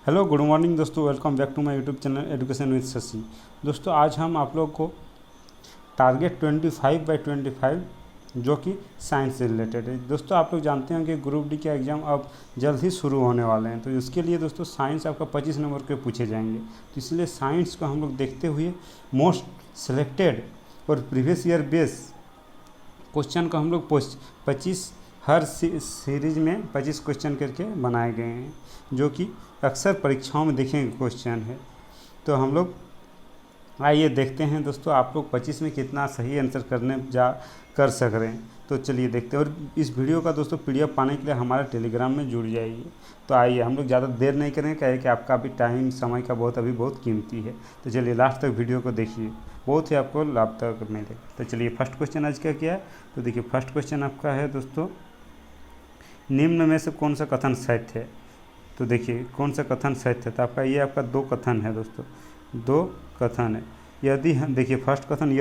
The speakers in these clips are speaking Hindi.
हेलो गुड मॉर्निंग दोस्तों, welcome back to my YouTube channel Education with Shashi. दोस्तों आज हम आप लोग को टारगेट 25/25 जो कि साइंस से रिलेटेड है। दोस्तों आप लोग जानते हैं कि ग्रुप डी के एग्ज़ाम अब जल्द ही शुरू होने वाले हैं, तो इसके लिए दोस्तों साइंस आपका 25 नंबर के पूछे जाएंगे। तो इसलिए साइंस को हम लोग देखते हुए मोस्ट सेलेक्टेड और प्रीवियस ईयर बेस क्वेश्चन को हम लोग 25 हर सीरीज में 25 क्वेश्चन करके बनाए गए हैं, जो कि अक्सर परीक्षाओं में देखेंगे क्वेश्चन है। तो हम लोग आइए देखते हैं दोस्तों आप लोग 25 में कितना सही आंसर कर सक रहे हैं। तो चलिए देखते हैं, और इस वीडियो का दोस्तों पीडीएफ पाने के लिए हमारे टेलीग्राम में जुड़ जाइए। तो आइए हम लोग ज़्यादा देर नहीं करेंगे, क्या है कि आपका भी टाइम समय का बहुत कीमती है। तो चलिए लास्ट तक वीडियो को देखिए, बहुत ही आपको लाभ तक मिलेगा। तो चलिए फर्स्ट क्वेश्चन आज क्या है। तो देखिए फर्स्ट क्वेश्चन आपका है दोस्तों, निम्न में से कौन सा कथन सत्य है। तो देखिए कौन सा कथन सत्य है। तो आपका ये आपका दो कथन है दोस्तों, दो कथन है। यदि हम देखिए फर्स्ट कथन,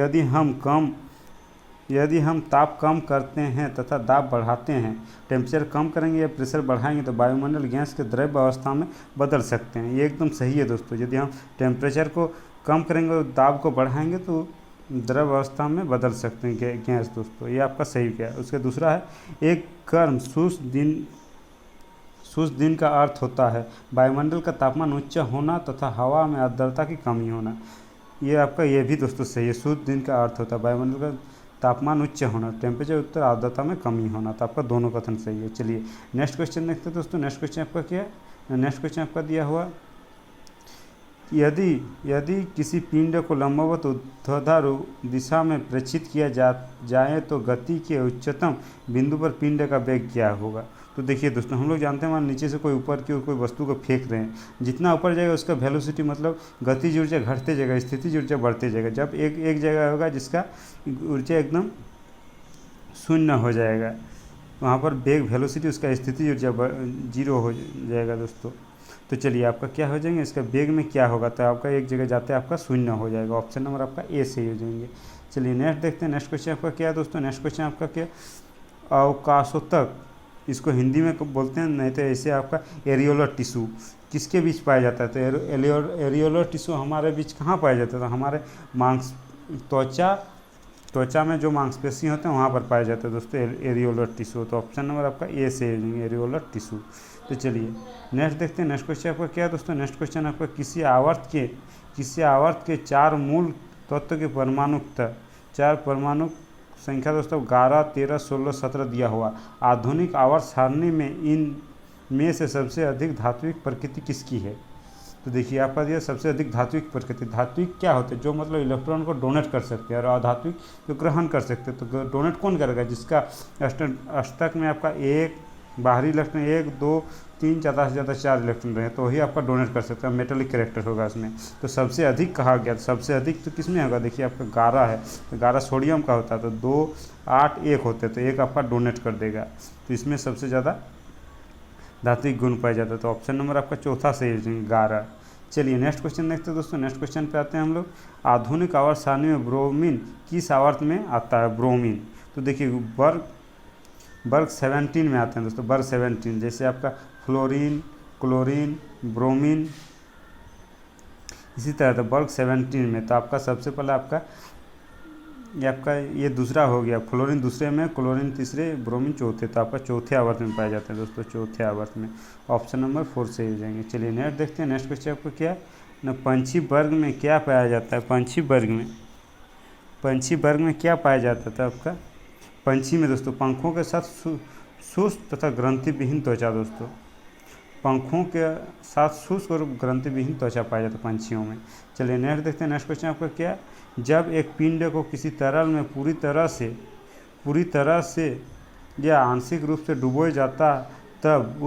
यदि हम ताप कम करते हैं तथा दाब बढ़ाते हैं, टेम्परेचर कम करेंगे या प्रेशर बढ़ाएंगे तो वायुमंडल गैस के द्रव्य अवस्था में बदल सकते हैं। ये एकदम सही है दोस्तों। यदि हम टेम्परेचर को कम करेंगे और दाब को बढ़ाएंगे तो द्रव अवस्था में बदल सकते हैं गैस दोस्तों, ये आपका सही क्या है। उसके दूसरा है, एक गर्म शुष्क दिन का अर्थ होता है वायुमंडल का तापमान उच्च होना तथा हवा में आर्द्रता की कमी होना। ये आपका ये भी दोस्तों सही है। शुष्क दिन का अर्थ होता है वायुमंडल का तापमान उच्च होना, टेम्परेचर उत्तर आर्द्रता में कमी होना। तो आपका दोनों कथन सही है। चलिए नेक्स्ट क्वेश्चन देखते हैं दोस्तों। नेक्स्ट क्वेश्चन आपका क्या है। नेक्स्ट क्वेश्चन आपका दिया हुआ, यदि किसी पिंड को लंबवत ऊर्ध्वाधर दिशा में प्रेषित किया जाए तो गति के उच्चतम बिंदु पर पिंड का वेग क्या होगा। तो देखिए दोस्तों हम लोग जानते हैं, मान नीचे से कोई ऊपर की ओर कोई वस्तु को फेंक रहे हैं, जितना ऊपर जाएगा उसका वेलोसिटी मतलब गतिज ऊर्जा घटते जाएगा, स्थितिज ऊर्जा बढ़ते जाएगा। जब एक जगह होगा जिसका ऊर्जा एकदम शून्य हो जाएगा, वहाँ पर वेग वेलोसिटी उसका स्थितिज ऊर्जा 0 हो जाएगा दोस्तों। तो चलिए आपका क्या हो जाएंगे, इसका वेग में क्या होगा। तो आपका एक जगह जाते आपका शून्य हो जाएगा। ऑप्शन नंबर आपका ए सही हो जाएंगे। चलिए नेक्स्ट देखते हैं। नेक्स्ट क्वेश्चन आपका क्या है दोस्तों। नेक्स्ट क्वेश्चन आपका क्या, अवकाशोत्तक, इसको हिंदी में बोलते हैं, नहीं तो ऐसे आपका एरियोलर टिश्यू किसके बीच पाया जाता है। तो एरियोलर टिश्यू हमारे बीच कहाँ पाया जाता है। तो हमारे त्वचा में जो मांसपेशी होते हैं वहाँ पर पाया जाता है दोस्तों एरियोलर टिश्यू। तो ऑप्शन नंबर आपका ए से एरियोलर टिश्यू। तो चलिए नेक्स्ट देखते हैं। नेक्स्ट क्वेश्चन आपका क्या है दोस्तों। नेक्स्ट क्वेश्चन आपका, किसी आवर्त के 4 मूल तत्व के परमाणुकता, 4 परमाणु संख्या दोस्तों 11, 13, 16, 17 दिया हुआ। आधुनिक आवर्त सारणी में इन में से सबसे अधिक धात्विक प्रकृति किसकी है। तो देखिए आपका दिया सबसे अधिक धात्विक प्रकृति। धात्विक क्या होते हैं, जो मतलब इलेक्ट्रॉन को डोनेट कर सकते हैं, और अधात्विक जो ग्रहण कर सकते हैं। तो डोनेट कौन करेगा, जिसका अष्टक में आपका एक बाहरी इलेक्ट्रॉन 1, 2, 3, ज़्यादा से ज़्यादा 4 इलेक्ट्रॉन रहे तो वही आपका डोनेट कर सकता है। मेटेलिक कैरेक्टर होगा इसमें। तो सबसे अधिक कहा गया, सबसे अधिक तो किस में होगा, देखिए आपका 11 है, तो 11 सोडियम का होता है। तो 2, 8, 1 होते हैं, तो 1 आपका डोनेट कर देगा। तो इसमें सबसे ज़्यादा धात्विक गुण पाया जाता है। तो ऑप्शन नंबर आपका चौथा सही है, 11। चलिए नेक्स्ट क्वेश्चन देखते हैं दोस्तों। नेक्स्ट क्वेश्चन पे आते हैं हम लोग। आधुनिक आवर्त सारणी में ब्रोमीन किस आवर्त में आता है, ब्रोमीन। तो देखिए वर्ग 17 में आते हैं दोस्तों, वर्ग 17। जैसे आपका फ्लोरीन, क्लोरीन, ब्रोमीन, इसी तरह तो वर्ग 17 में। तो आपका सबसे पहले आपका ये दूसरा हो गया, फ्लोरीन दूसरे में, क्लोरीन तीसरे, ब्रोमीन चौथे। तो आपका चौथे आवर्त में पाए जाते हैं दोस्तों, चौथे आवर्त में। ऑप्शन नंबर 4 सही हो जाएंगे। चलिए नेक्स्ट देखते हैं। नेक्स्ट क्वेश्चन आपको क्या है ना, पंछी वर्ग में क्या पाया जाता है। पंछी वर्ग में क्या पाया जाता था आपका। पंछी में दोस्तों पंखों के साथ शुष्क तथा ग्रंथि विहीन त्वचा दोस्तों, पंखों के साथ शुष्क और ग्रंथि विहीन त्वचा पाया जाता है पंछियों में। चलिए नेक्स्ट देखते हैं। नेक्स्ट क्वेश्चन आपका क्या है, जब एक पिंड को किसी तरल में पूरी तरह से या आंशिक रूप से डुबोया जाता तब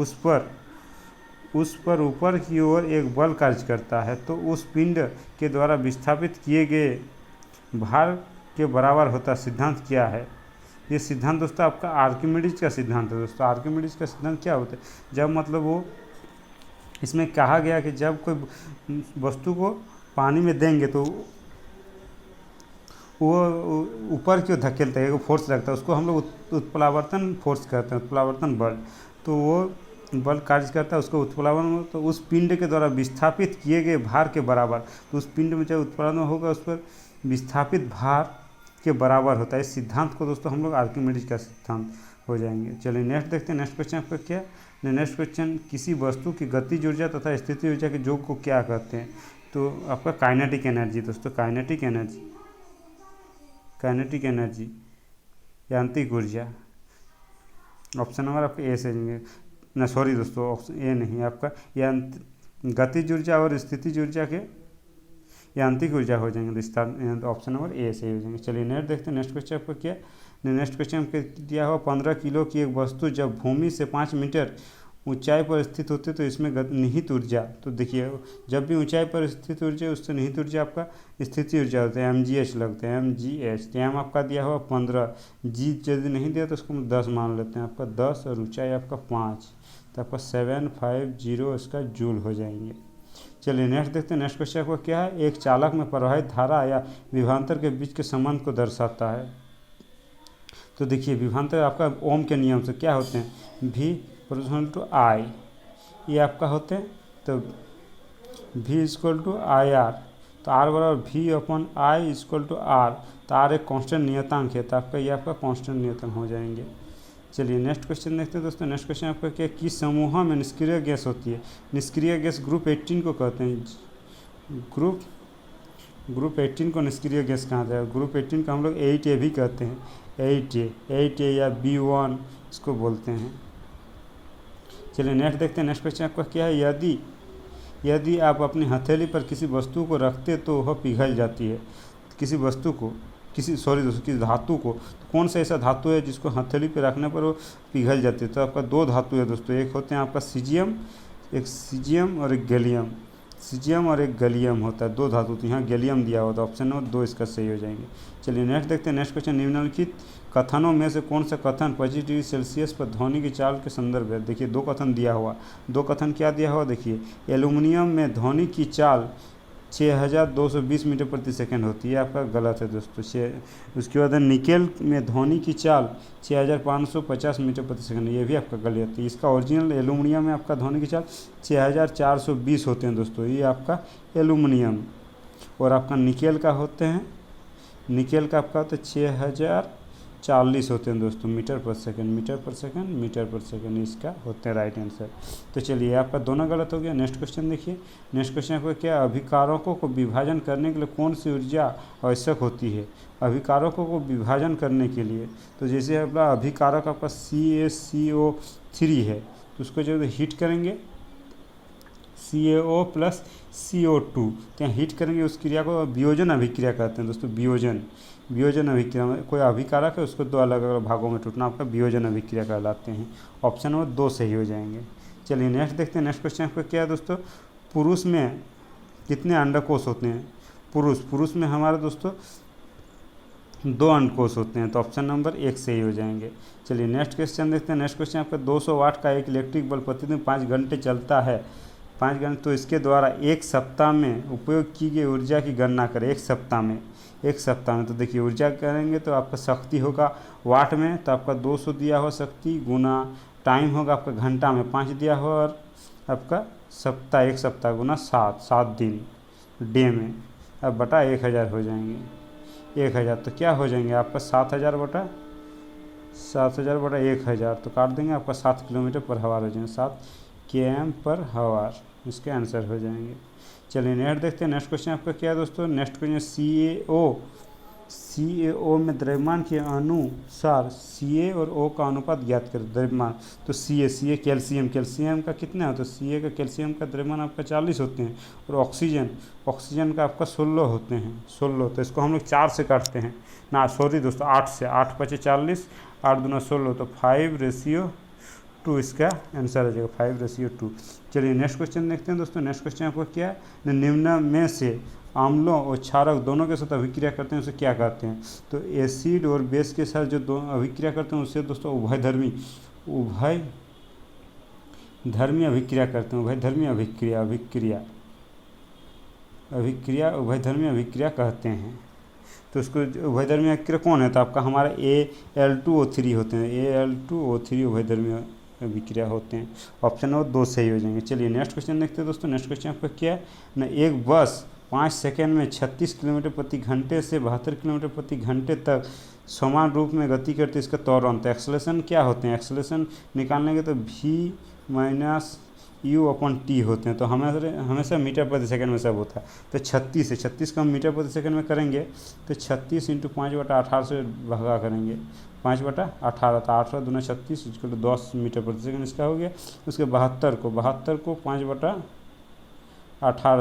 उस पर ऊपर की ओर एक बल कार्य करता है, तो उस पिंड के द्वारा विस्थापित किए गए भार के बराबर होता है। सिद्धांत क्या है। ये सिद्धांत दोस्तों आपका आर्किमिडीज का सिद्धांत है दोस्तों। आर्किमिडीज का सिद्धांत क्या होता है, जब मतलब वो इसमें कहा गया कि जब कोई वस्तु को पानी में देंगे तो वो ऊपर की ओर धकेलता है, वो फोर्स लगता है, उसको हम लोग उत्प्लावर्तन फोर्स कहते हैं, उत्प्लावर्तन बल। तो वो बल कार्य करता है उसको उत्प्लावन, तो उस पिंड के द्वारा विस्थापित किए गए भार के बराबर, तो उस पिंड में जो उत्प्लावन होगा उस पर विस्थापित भार के बराबर होता है। इस सिद्धांत को दोस्तों हम लोग आर्किमिडीज का सिद्धांत हो जाएंगे। चलिए नेक्स्ट देखते हैं। नेक्स्ट क्वेश्चन आपका क्या है? नेक्स्ट क्वेश्चन, किसी वस्तु की गतिज ऊर्जा तथा स्थिति ऊर्जा के योग को क्या कहते हैं? तो आपका काइनेटिक एनर्जी दोस्तों, काइनेटिक एनर्जी, काइनेटिक एनर्जी, यांत्रिक ऊर्जा। ऑप्शन नंबर आपका ए से ना, सॉरी दोस्तों, ऑप्शन ए नहीं आपका, गतिज ऊर्जा और स्थितिज ऊर्जा के यांत्रिक ऊर्जा हो जाएंगे, तो ऑप्शन नंबर ए से हो जाएंगे। चलिए नेक्स्ट देखते हैं। नेक्स्ट क्वेश्चन आपको क्या, नेक्स्ट क्वेश्चन दिया हुआ 15 किलो की एक वस्तु जब भूमि से 5 मीटर ऊंचाई पर स्थित होती है तो इसमें निहित ऊर्जा, तो देखिए जब भी ऊंचाई पर स्थित ऊर्जा उससे निहित ऊर्जा आपका स्थिति ऊर्जा होता है, mgh लगते हैं, mgh। तो एम आपका दिया हुआ 15, जी यदि नहीं दिया तो उसको हम 10 मान लेते हैं, आपका 10 और ऊंचाई आपका 5, तो आपका 750 इसका जूल हो जाएंगे। चलिए नेक्स्ट देखते हैं। नेक्स्ट क्वेश्चन आपको क्या है? एक चालक में प्रवाहित धारा या विभवांतर के बीच के संबंध को दर्शाता है। तो देखिए विभवांतर आपका ओम के नियम से क्या होते हैं, v प्रोपोर्शनल टू I, ये आपका होते हैं, तो v equal to I R, तो r बराबर v upon I equal to r, तो r एक कांस्टेंट नियतांक है, तो आपका ये आपका कांस्टेंट नियतांक हो जाएंगे। चलिए नेक्स्ट क्वेश्चन देखते हैं दोस्तों। नेक्स्ट क्वेश्चन आपका क्या, किस समूह में निष्क्रिय गैस होती है? निष्क्रिय गैस ग्रुप 18 को कहते हैं। ग्रुप 18 को निष्क्रिय गैस कहा जाता है। ग्रुप 18 को हम लोग 8A भी कहते हैं, 8A या B1 इसको बोलते हैं। चलिए नेक्स्ट देखते हैं। नेक्स्ट क्वेश्चन आपका क्या है, यदि आप अपनी हथेली पर किसी वस्तु को रखते तो वह पिघल जाती है। किसी वस्तु को, किसी धातु को, तो कौन सा ऐसा धातु है जिसको हथेली पे रखने पर वो पिघल जाती है? तो आपका 2 धातु है दोस्तों, एक होते हैं आपका सीजियम, एक सीजियम और एक गैलियम, सीजियम और एक गैलियम होता है, 2 धातु। तो यहाँ गैलियम दिया हुआ, तो ऑप्शन नंबर 2 इसका सही हो जाएंगे। चलिए नेक्स्ट देखते हैं। नेक्स्ट क्वेश्चन, निम्नलिखित कथनों में से कौन सा कथन 25 डिग्री सेल्सियस पर ध्वनि की चाल के संदर्भ है? देखिए 2 कथन दिया हुआ, 2 कथन क्या दिया हुआ, देखिए एल्यूमिनियम में ध्वनि की चाल 6220 मीटर प्रति सेकंड होती है, आपका गलत है दोस्तों। उसके बाद निकेल में ध्वनि की चाल 6550 मीटर प्रति सेकंड, ये भी आपका गलत है। इसका ओरिजिनल एल्यूमिनियम में आपका ध्वनि की चाल 6420 होते हैं दोस्तों, ये आपका एल्यूमिनियम। और आपका निकेल का होते हैं, निकेल का आपका होता है 6040 होते हैं दोस्तों, मीटर पर सेकंड, मीटर पर सेकंड, मीटर पर सेकंड, इसका होते हैं राइट आंसर। तो चलिए आपका दोनों गलत हो गया। नेक्स्ट क्वेश्चन देखिए। नेक्स्ट क्वेश्चन आपको क्या, अभिकारकों को विभाजन करने के लिए कौन सी ऊर्जा आवश्यक होती है? अभिकारकों को विभाजन करने के लिए, तो जैसे अपना अभिकारक आपका CaCO3 है, तो उसको जब हीट करेंगे CaO प्लस CO2, तो यहाँ हीट करेंगे, उस क्रिया को वियोजन अभिक्रिया कहते हैं दोस्तों। वियोजन अभिक्रिया में कोई अभिकारक है उसको 2 अलग अलग भागों में टूटना, आपका वियोजन अभिक्रिया कहलाते हैं। ऑप्शन नंबर 2 सही हो जाएंगे। चलिए नेक्स्ट देखते हैं। नेक्स्ट क्वेश्चन आपका क्या है दोस्तों, पुरुष में कितने अंडकोश होते हैं? पुरुष में हमारे दोस्तों 2 अंडकोश होते हैं, तो ऑप्शन नंबर 1 सही हो जाएंगे। चलिए नेक्स्ट क्वेश्चन देखते हैं। नेक्स्ट क्वेश्चन आपका 200 वाट का एक इलेक्ट्रिक बल्ब प्रतिदिन 5 घंटे चलता है, 5 घंटे, तो इसके द्वारा 1 सप्ताह में उपयोग की गई ऊर्जा की गणना करें। 1 सप्ताह में, तो देखिए ऊर्जा करेंगे तो आपका शक्ति होगा वाट में, तो आपका 200 दिया हुआ शक्ति गुना टाइम होगा आपका घंटा में 5 दिया हुआ, और आपका सप्ताह 1 सप्ताह गुना 7 दिन डे में, अब बटा 1000 हो जाएंगे। 1000 तो क्या हो जाएंगे आपका 7000 बटा 1000, तो काट देंगे, आपका 7 किलोमीटर पर आवर हो जाएंगे, 7 km पर आवर, इसके आंसर हो जाएंगे। चलिए नेक्स्ट देखते हैं। नेक्स्ट क्वेश्चन आपका क्या है दोस्तों, नेक्स्ट क्वेश्चन CaO में द्रव्यमान के अनुसार Ca और O का अनुपात ज्ञात करें। द्रव्यमान, तो Ca कैल्शियम का कितना है, तो Ca का कैल्शियम का द्रव्यमान आपका 40 होते हैं, और ऑक्सीजन का आपका 16 होते हैं, 16। तो इसको हम लोग 4 से काटते हैं ना, सॉरी दोस्तों 8 से, 8 5 40, 8 दूना 16, तो 5:2 इसका आंसर आ जाएगा, 5:2। चलिए नेक्स्ट क्वेश्चन देखते हैं दोस्तों। नेक्स्ट क्वेश्चन आपको क्या है, निम्न में से आम्लों और क्षारक दोनों के साथ अभिक्रिया करते हैं उसे क्या कहते हैं? तो एसिड और बेस के साथ जो दोनों अभिक्रिया करते हैं उसे दोस्तों उभयधर्मी अभिक्रिया कहते हैं। उभयधर्मी अभिक्रिया कहते हैं। तो उसको उभयधर्मी अभिक्रिया कौन है, तो आपका हमारा Al2O3 होते हैं, Al2O3 उभयधर्मी विक्रिया होते हैं। ऑप्शन नंबर 2 सही हो जाएंगे। चलिए नेक्स्ट क्वेश्चन देखते हैं दोस्तों। नेक्स्ट क्वेश्चन आपका क्या है ना, एक बस 5 सेकेंड में 36 किलोमीटर प्रति घंटे से 72 किलोमीटर प्रति घंटे तक समान रूप में गति करती है, इसका त्वरण। तो एक्सेलरेशन क्या होते हैं, एक्सेलरेशन निकालने के तो v minus you upon T होते हैं। तो हमेशा मीटर प्रति सेकंड में सब होता है। तो 36 है, 36 को हम मीटर प्रति सेकंड में करेंगे तो 36 × 5/18 से भागा करेंगे, 5/18 तो 18 दूना 36 = 10 मीटर प्रति सेकंड इसका हो गया। उसके 72 को 5/18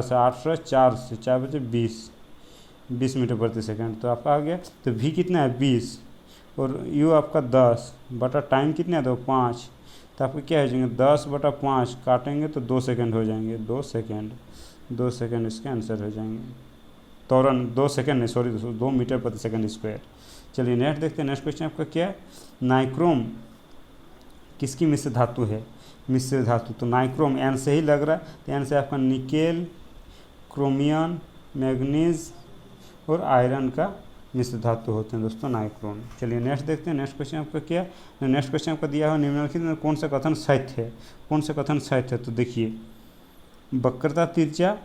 से 18 4 से 4 बचे 20 मीटर प्रति सेकंड। तो आपका आ गया। तो v कितना है 20 और u आपका 10 बटा टाइम कितना है तो 5। तो आपको क्या हो जाएंगे 10/5 काटेंगे तो 2 सेकंड हो जाएंगे, 2 सेकंड इसके आंसर हो जाएंगे। त्वरण 2 सेकंड नहीं, सॉरी दोस्तों, 2 मीटर प्रति सेकंड स्क्वायर। चलिए नेक्स्ट देखते हैं। नेक्स्ट क्वेश्चन आपका क्या है, नाइक्रोम किसकी मिश्र धातु है, मिश्र धातु। तो नाइक्रोम एन से ही लग रहा है, तो एन से आपका निकेल, क्रोमियम, मैग्नीज और आयरन का मिश्र धातु होते हैं दोस्तों नाइक्रोम। चलिए नेक्स्ट देखते हैं। नेक्स्ट क्वेश्चन आपका क्या है, नेक्स्ट क्वेश्चन आपका दिया हुआ निम्नलिखित में कौन सा कथन सत्य है, कौन सा कथन सत्य है। तो देखिए वक्रता त्रिज्या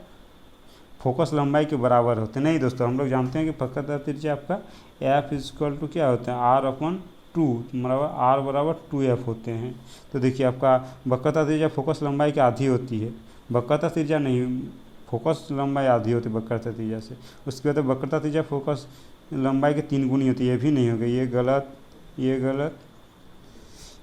फोकस लंबाई के बराबर होते हैं। नहीं दोस्तों, हम लोग जानते हैं कि वक्रता त्रिज्या आपका f = क्या होता है r/2 r = 2f होते हैं। तो देखिए आपका वक्रता त्रिज्या फोकस लंबाई की आधी होती है, वक्रता त्रिज्या नहीं, फोकस लंबाई आधी होती है वक्रता त्रिज्या से। उसके बाद वक्रता त्रिज्या फोकस लंबाई के 3 गुनी होती है, ये भी नहीं होगा, ये गलत, ये गलत,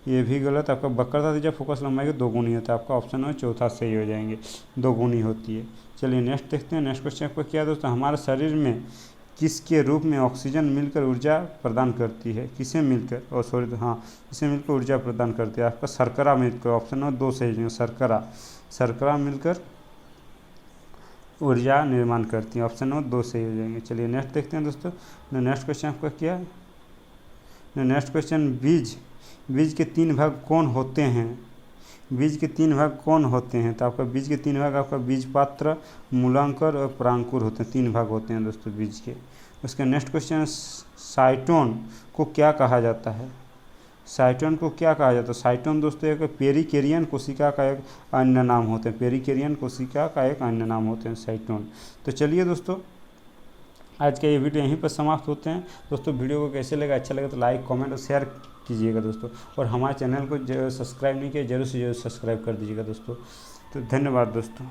ये भी गलत। आपका वक्रता त्रिज्या फोकस लंबाई के 2 गुनी होता है। आपका ऑप्शन में चौथा सही हो जाएंगे, 2 गुनी होती है। चलिए नेक्स्ट देखते हैं। नेक्स्ट क्वेश्चन आपका क्या है दोस्तों, हमारे शरीर में किसके रूप में ऑक्सीजन मिलकर ऊर्जा प्रदान करती है, किसे मिलकर, और सॉरी हाँ किसे मिलकर ऊर्जा प्रदान करती है। आपका शर्करा मिलकर, ऑप्शन नंबर 2 सही हो जाएंगे। शर्करा मिलकर ऊर्जा निर्माण करती है, ऑप्शन नंबर 2 सही हो जाएंगे। चलिए नेक्स्ट देखते हैं दोस्तों। नेक्स्ट क्वेश्चन आपका क्या है, नेक्स्ट क्वेश्चन बीज के 3 भाग कौन होते हैं, बीज के 3 भाग कौन होते हैं। तो आपका बीज के 3 भाग आपका बीज पात्र, मूलांकर और परांकुर होते हैं, 3 भाग होते हैं दोस्तों बीज के। उसका नेक्स्ट क्वेश्चन, साइटोन को क्या कहा जाता है, साइटोन को क्या कहा जाता है। साइटोन दोस्तों एक पेरिकेरियन कोशिका का एक अन्य नाम होते हैं, पेरिकेरियन कोशिका का एक अन्य नाम होते हैं साइटोन। तो चलिए दोस्तों आज का ये वीडियो यहीं पर समाप्त होते हैं। दोस्तों वीडियो को कैसे लगा, अच्छा लगा तो लाइक, कमेंट और शेयर कीजिएगा दोस्तों, और हमारे चैनल को सब्सक्राइब नहीं किया जरूर से जरूर सब्सक्राइब कर दीजिएगा दोस्तों। तो धन्यवाद दोस्तों।